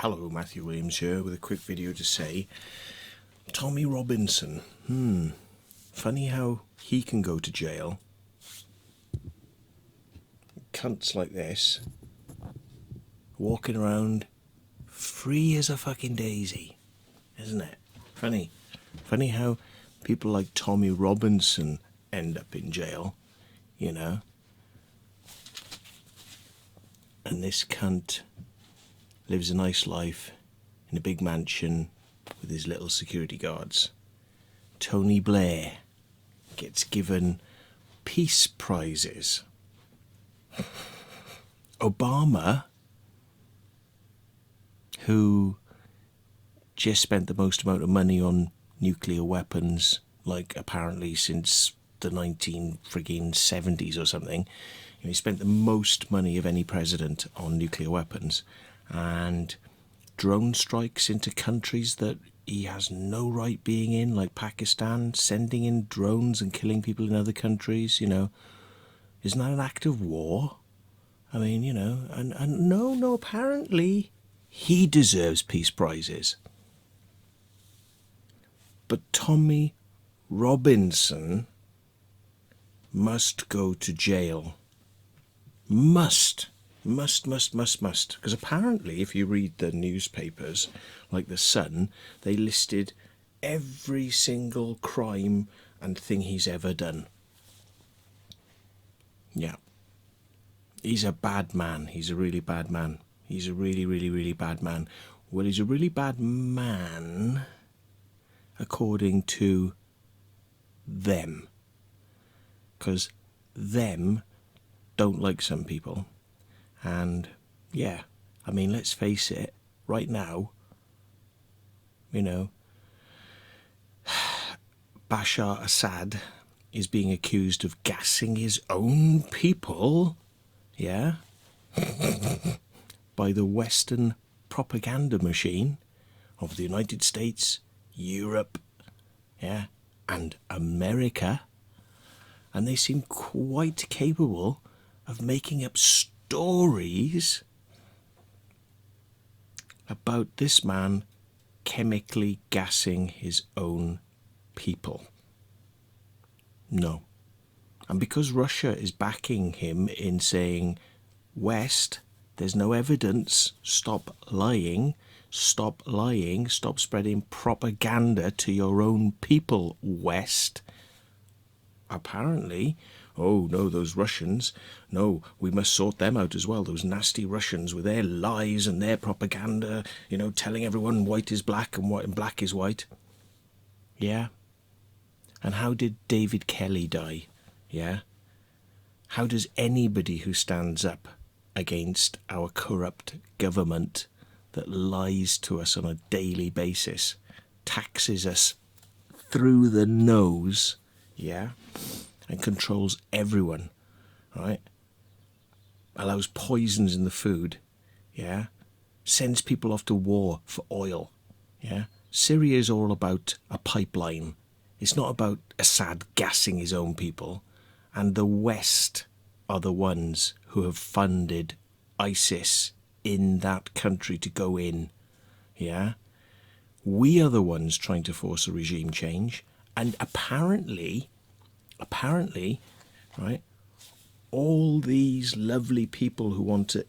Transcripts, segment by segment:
Hello, Matthew Williams here with a quick video to say Tommy Robinson. Funny how he can go to jail. Cunts like this walking around free as a fucking daisy, isn't it? Funny how people like Tommy Robinson end up in jail, you know. And this cunt lives a nice life in a big mansion with his little security guards. Tony Blair gets given peace prizes. Obama, who just spent the most amount of money on nuclear weapons, like apparently since the 1970s or something. He spent the most money of any president on nuclear weapons and drone strikes into countries that he has no right being in, like Pakistan, sending in drones and killing people in other countries, you know. Isn't that an act of war? I mean, you know, and no, apparently he deserves peace prizes. But Tommy Robinson must go to jail. Must. Because apparently, if you read the newspapers, like The Sun, they listed every single crime and thing he's ever done. Yeah. He's a bad man. He's a really bad man. He's a really, really, really bad man. Well, he's a really bad man according to them. Because them don't like some people. And, yeah, I mean, let's face it, right now, you know, Bashar Assad is being accused of gassing his own people, yeah, by the Western propaganda machine of the United States, Europe, yeah, and America. And they seem quite capable of making up stories about this man chemically gassing his own people. No. And because Russia is backing him in saying, West, there's no evidence, stop lying, stop spreading propaganda to your own people, West. Apparently, oh no, those Russians, no, we must sort them out as well, those nasty Russians with their lies and their propaganda, you know, telling everyone white is black and black is white. Yeah. And how did David Kelly die? Yeah. How does anybody who stands up against our corrupt government that lies to us on a daily basis, taxes us through the nose, yeah, and controls everyone, right? Allows poisons in the food, yeah? Sends people off to war for oil, yeah? Syria is all about a pipeline. It's not about Assad gassing his own people. And the West are the ones who have funded ISIS in that country to go in, yeah? We are the ones trying to force a regime change. And apparently, right, all these lovely people who want to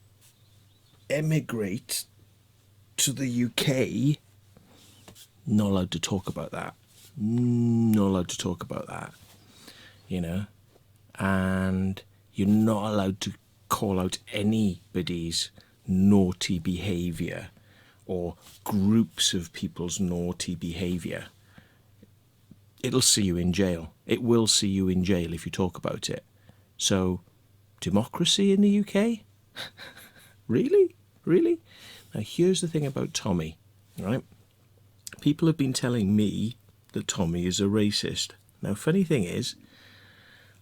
emigrate to the UK, not allowed to talk about that. Not allowed to talk about that, you know. And you're not allowed to call out anybody's naughty behaviour or groups of people's naughty behaviour. It'll see you in jail. It will see you in jail if you talk about it. So, democracy in the UK? Really? Really? Now, here's the thing about Tommy, right? People have been telling me that Tommy is a racist. Now, funny thing is,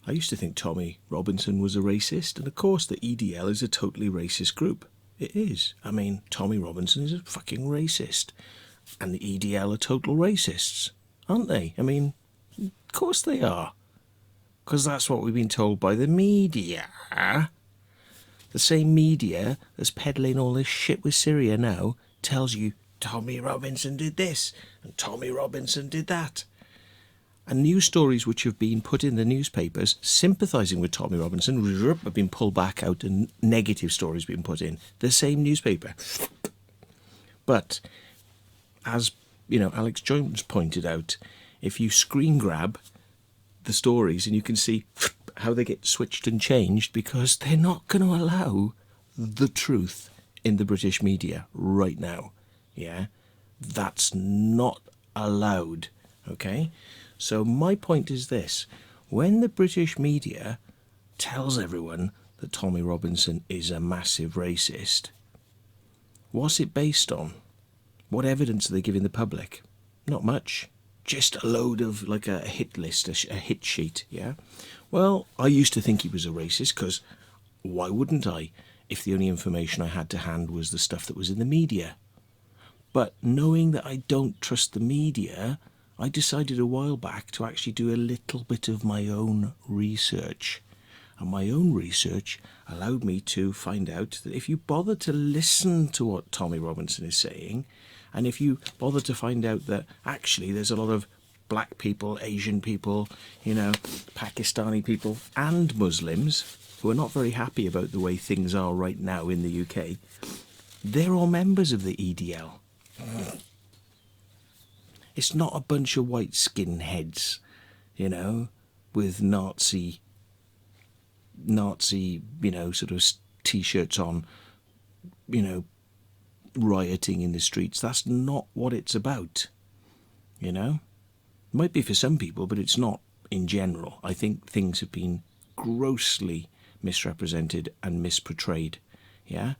I used to think Tommy Robinson was a racist, and of course the EDL is a totally racist group. It is. I mean, Tommy Robinson is a fucking racist, and the EDL are total racists, aren't they? I mean, of course they are. Because that's what we've been told by the media. The same media that's peddling all this shit with Syria now tells you Tommy Robinson did this and Tommy Robinson did that. And news stories which have been put in the newspapers sympathising with Tommy Robinson have been pulled back out and negative stories being put in the same newspaper. But as Alex Jones pointed out, if you screen grab the stories and you can see how they get switched and changed, because they're not going to allow the truth in the British media right now. Yeah, that's not allowed. Okay, so my point is this: when the British media tells everyone that Tommy Robinson is a massive racist, what's it based on? What evidence are they giving the public? Not much. Just a load of, like, a hit list, a hit sheet, yeah? Well, I used to think he was a racist, because why wouldn't I, if the only information I had to hand was the stuff that was in the media? But knowing that I don't trust the media, I decided a while back to actually do a little bit of my own research. And my own research allowed me to find out that if you bother to listen to what Tommy Robinson is saying, and if you bother to find out that actually there's a lot of black people, Asian people, Pakistani people and Muslims who are not very happy about the way things are right now in the UK, they're all members of the EDL. It's not a bunch of white skinheads, with Nazi, sort of T-shirts on, rioting in the streets. That's not what it's about, It might be for some people, but it's not in general. I think things have been grossly misrepresented and misportrayed, yeah?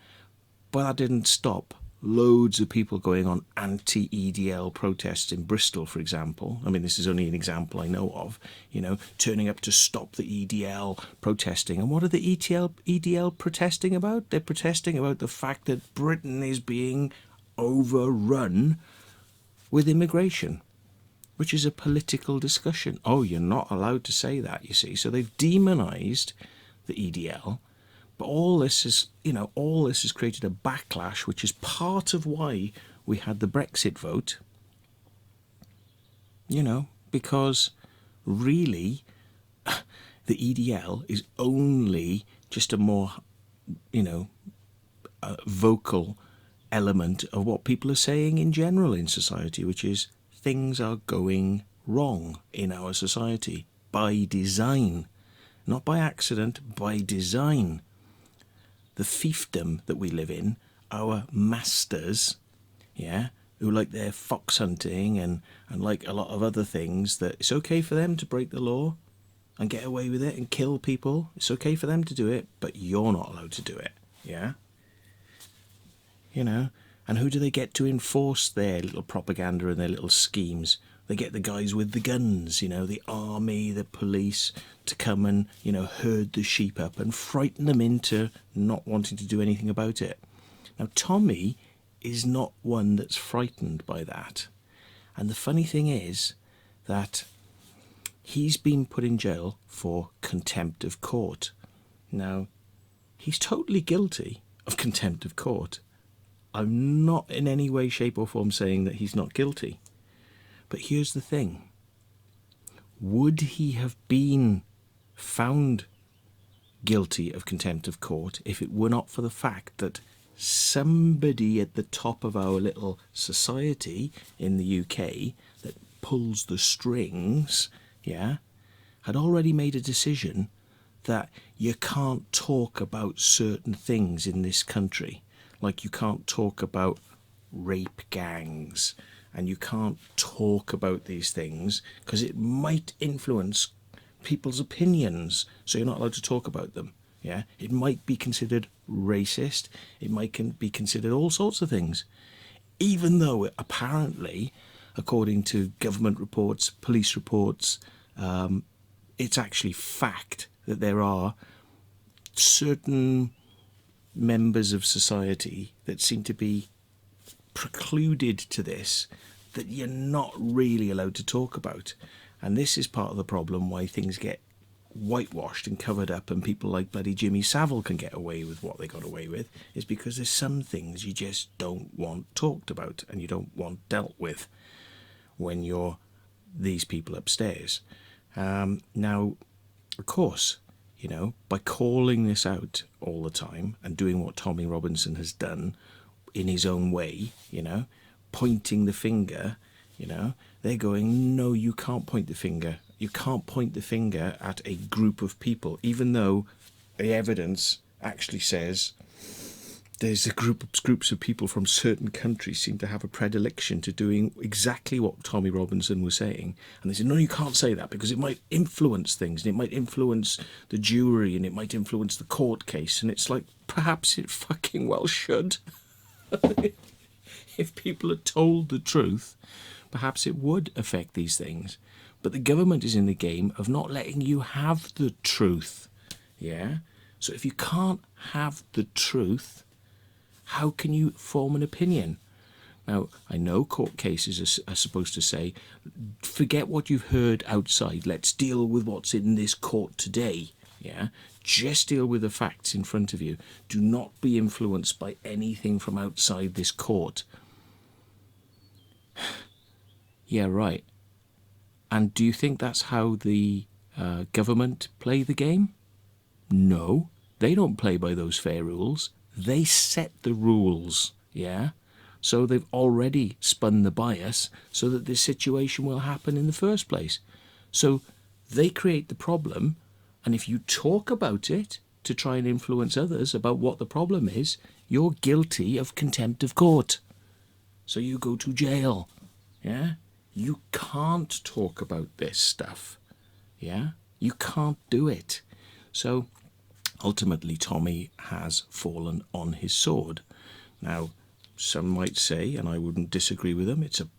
But that didn't stop loads of people going on anti-EDL protests in Bristol, for example. I mean, this is only an example I know of, turning up to stop the EDL protesting. And what are the EDL protesting about? They're protesting about the fact that Britain is being overrun with immigration, which is a political discussion. Oh, you're not allowed to say that, you see. So they've demonised the EDL. But all this has created a backlash, which is part of why we had the Brexit vote. Because really, the EDL is only just a more, vocal element of what people are saying in general in society, which is things are going wrong in our society by design, not by accident, by design. The fiefdom that we live in, our masters, who like their fox hunting and like a lot of other things, that it's okay for them to break the law and get away with it and kill people. It's okay for them to do it, but you're not allowed to do it, yeah? And who do they get to enforce their little propaganda and their little schemes? They get the guys with the guns, the army, the police, to come and, herd the sheep up and frighten them into not wanting to do anything about it. Now, Tommy is not one that's frightened by that. And the funny thing is that he's been put in jail for contempt of court. Now, he's totally guilty of contempt of court. I'm not in any way, shape or form saying that he's not guilty. But here's the thing. Would he have been found guilty of contempt of court if it were not for the fact that somebody at the top of our little society in the UK that pulls the strings, had already made a decision that you can't talk about certain things in this country. Like you can't talk about rape gangs, and you can't talk about these things because it might influence people's opinions, so you're not allowed to talk about them. Yeah, it might be considered racist. It might be considered all sorts of things, even though apparently, according to government reports, police reports, it's actually fact that there are certain members of society that seem to be precluded to this, that you're not really allowed to talk about. And this is part of the problem why things get whitewashed and covered up, and people like bloody Jimmy Savile can get away with what they got away with, is because there's some things you just don't want talked about and you don't want dealt with when you're these people upstairs. Now, of course, you know, by calling this out all the time and doing what Tommy Robinson has done in his own way, you know, pointing the finger, you know, they're going, no, you can't point the finger. You can't point the finger at a group of people, even though the evidence actually says there's groups of people from certain countries seem to have a predilection to doing exactly what Tommy Robinson was saying. And they said, no, you can't say that because it might influence things, and it might influence the jury, and it might influence the court case. And it's like, perhaps it fucking well should. If people are told the truth, perhaps it would affect these things. But the government is in the game of not letting you have the truth. Yeah? So if you can't have the truth, how can you form an opinion? Now, I know court cases are supposed to say, forget what you've heard outside. Let's deal with what's in this court today. Yeah? Just deal with the facts in front of you. Do not be influenced by anything from outside this court. Yeah, right. And do you think that's how the government play the game? No, they don't play by those fair rules. They set the rules, yeah? So they've already spun the bias so that this situation will happen in the first place. So they create the problem, and if you talk about it to try and influence others about what the problem is, you're guilty of contempt of court. So you go to jail, yeah? You can't talk about this stuff, yeah? You can't do it. So ultimately, Tommy has fallen on his sword. Now, some might say, and I wouldn't disagree with them, it's a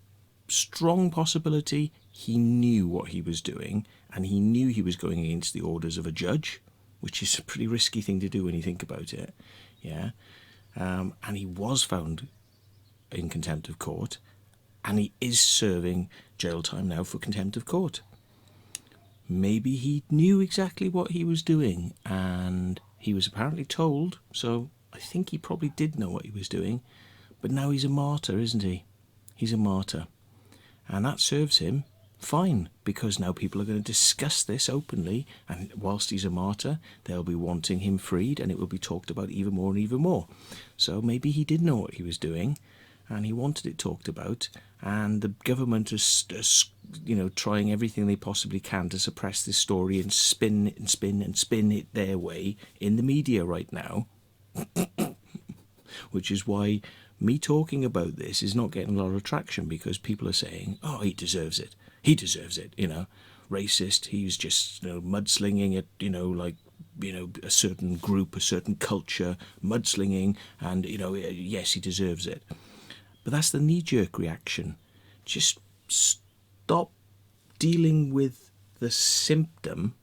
strong possibility he knew what he was doing, and he knew he was going against the orders of a judge, which is a pretty risky thing to do when you think about it. Yeah, and he was found in contempt of court, and he is serving jail time now for contempt of court. Maybe he knew exactly what he was doing, and he was apparently told, so I think he probably did know what he was doing, but now he's a martyr, isn't he? He's a martyr. And that serves him fine, because now people are going to discuss this openly, and whilst he's a martyr, they'll be wanting him freed, and it will be talked about even more and even more. So maybe he did know what he was doing, and he wanted it talked about, and the government is you know, trying everything they possibly can to suppress this story and spin it their way in the media right now. Which is why me talking about this is not getting a lot of traction, because people are saying, oh, he deserves it, you know, racist, he's just, you know, mudslinging it, you know, like, you know, a certain group, a certain culture, mudslinging, and, you know, yes, he deserves it. But that's the knee-jerk reaction. Just stop dealing with the symptom.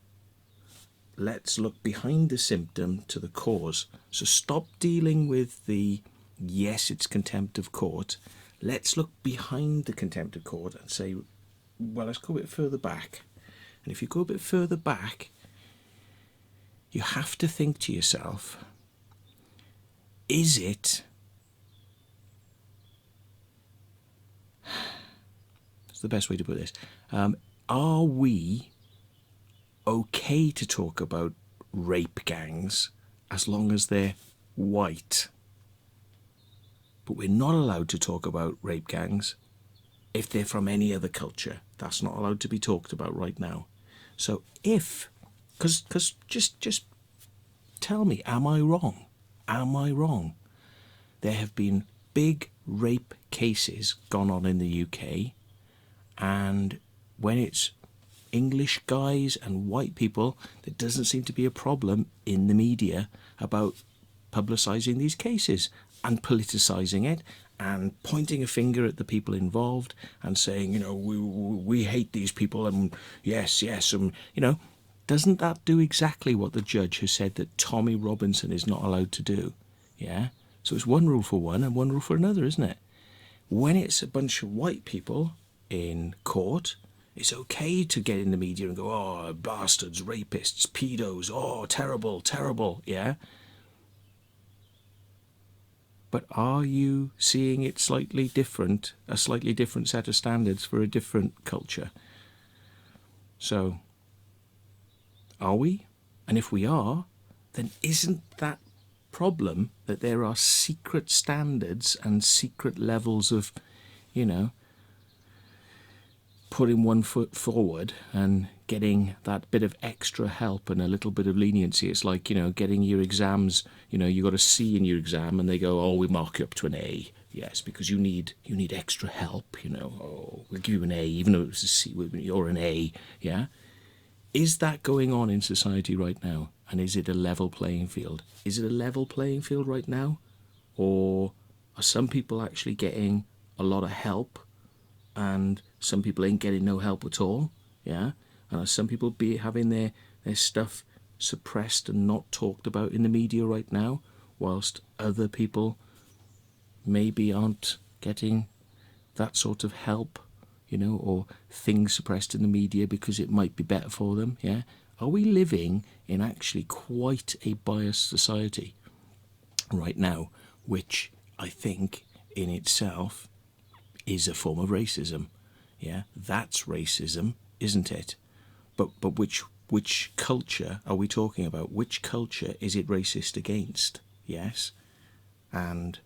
Let's look behind the symptom to the cause. So stop dealing with the, yes, it's contempt of court. Let's look behind the contempt of court and say, well, let's go a bit further back. And if you go a bit further back, you have to think to yourself, is it, it's the best way to put this, are we okay to talk about rape gangs as long as they're white? But we're not allowed to talk about rape gangs if they're from any other culture. That's not allowed to be talked about right now. So if, because just tell me, am I wrong? Am I wrong? There have been big rape cases gone on in the UK, and when it's English guys and white people, there doesn't seem to be a problem in the media about publicising these cases and politicising it and pointing a finger at the people involved and saying, you know, we hate these people, and yes, and, you know, doesn't that do exactly what the judge has said that Tommy Robinson is not allowed to do? Yeah? So it's one rule for one and one rule for another, isn't it? When it's a bunch of white people in court, It's okay to get in the media and go, oh, bastards, rapists, pedos, oh, terrible, terrible, yeah? But are you seeing it slightly different, a slightly different set of standards for a different culture? So, are we? And if we are, then isn't that problem that there are secret standards and secret levels of, you know, putting one foot forward and getting that bit of extra help and a little bit of leniency? It's like, you know, getting your exams, you know, you got a C in your exam and they go, oh, we mark you up to an A. Yes, because you need extra help, you know. Oh, we'll give you an A, even though it's a C, you're an A, yeah? Is that going on in society right now? And is it a level playing field? Is it a level playing field right now? Or are some people actually getting a lot of help and some people ain't getting no help at all? Yeah? And are some people having their stuff suppressed and not talked about in the media right now, whilst other people maybe aren't getting that sort of help, you know, or things suppressed in the media because it might be better for them, yeah? Are we living in actually quite a biased society right now, which I think in itself is a form of racism, yeah? That's racism, isn't it? But which culture are we talking about? Which culture is it racist against? Yes? And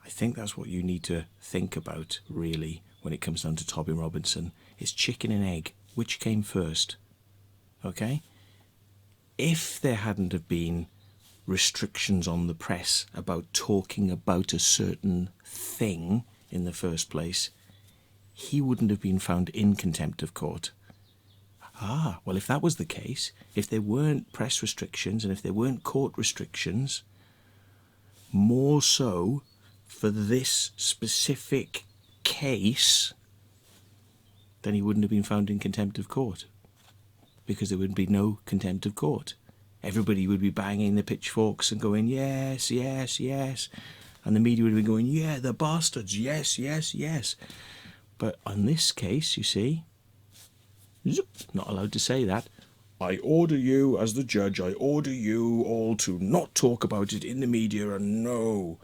I think that's what you need to think about, really, when it comes down to Tommy Robinson. It's chicken and egg. Which came first? Okay? If there hadn't have been restrictions on the press about talking about a certain thing in the first place, he wouldn't have been found in contempt of court. Ah, well, if that was the case, if there weren't press restrictions and if there weren't court restrictions, more so for this specific case, then he wouldn't have been found in contempt of court, because there would be no contempt of court. Everybody would be banging the pitchforks and going, yes, yes, yes. And the media would be going, yeah, the bastards, yes, yes, yes. But on this case, you see, not allowed to say that. I order you, as the judge, I order you all to not talk about it in the media and no.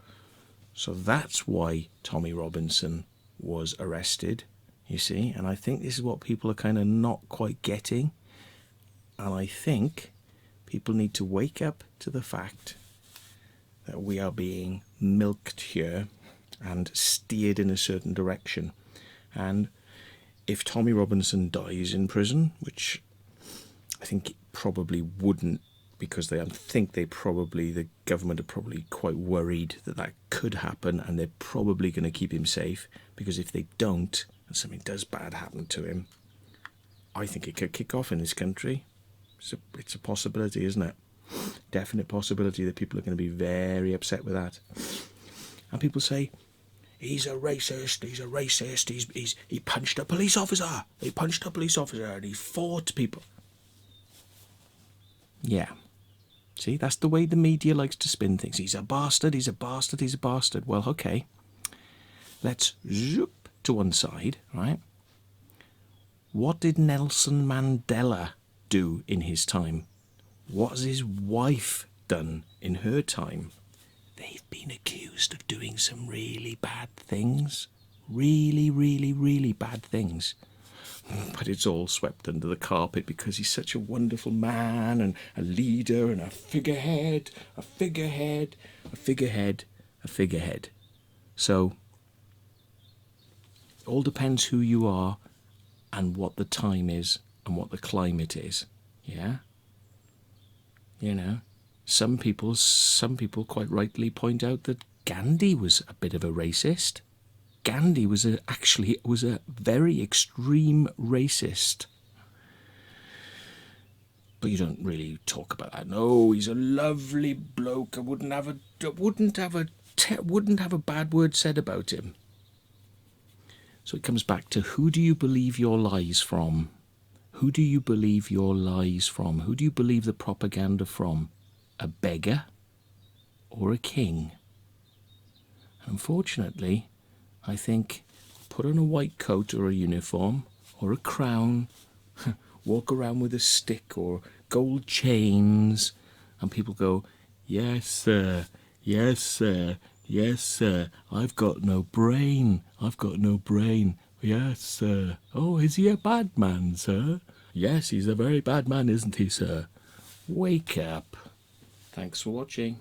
So that's why Tommy Robinson was arrested, you see. And I think this is what people are kind of not quite getting. And I think people need to wake up to the fact that we are being milked here and steered in a certain direction. And if Tommy Robinson dies in prison, which I think it probably wouldn't, because the government are probably quite worried that could happen, and they're probably going to keep him safe, because if they don't, and something does bad happen to him, I think it could kick off in this country. It's a possibility, isn't it? Definite possibility that people are going to be very upset with that. And people say, he's a racist, he punched a police officer, and he fought people. Yeah. See, that's the way the media likes to spin things. He's a bastard. Well, okay. Let's zoop to one side, right? What did Nelson Mandela do in his time? What has his wife done in her time? They've been accused of doing some really bad things. Really, really, really bad things. But it's all swept under the carpet because he's such a wonderful man and a leader and a figurehead. So, it all depends who you are and what the time is and what the climate is. Yeah? You know, some people quite rightly point out that Gandhi was a bit of a racist. Gandhi was actually a very extreme racist. But you don't really talk about that. No, he's a lovely bloke. I wouldn't have a bad word said about him. So it comes back to, who do you believe your lies from? Who do you believe your lies from? Who do you believe the propaganda from? A beggar or a king? Unfortunately, I think put on a white coat or a uniform, or a crown, walk around with a stick or gold chains, and people go, yes, sir, yes, sir, yes, sir, I've got no brain, I've got no brain, yes, sir. Oh, is he a bad man, sir? Yes, he's a very bad man, isn't he, sir? Wake up. Thanks for watching.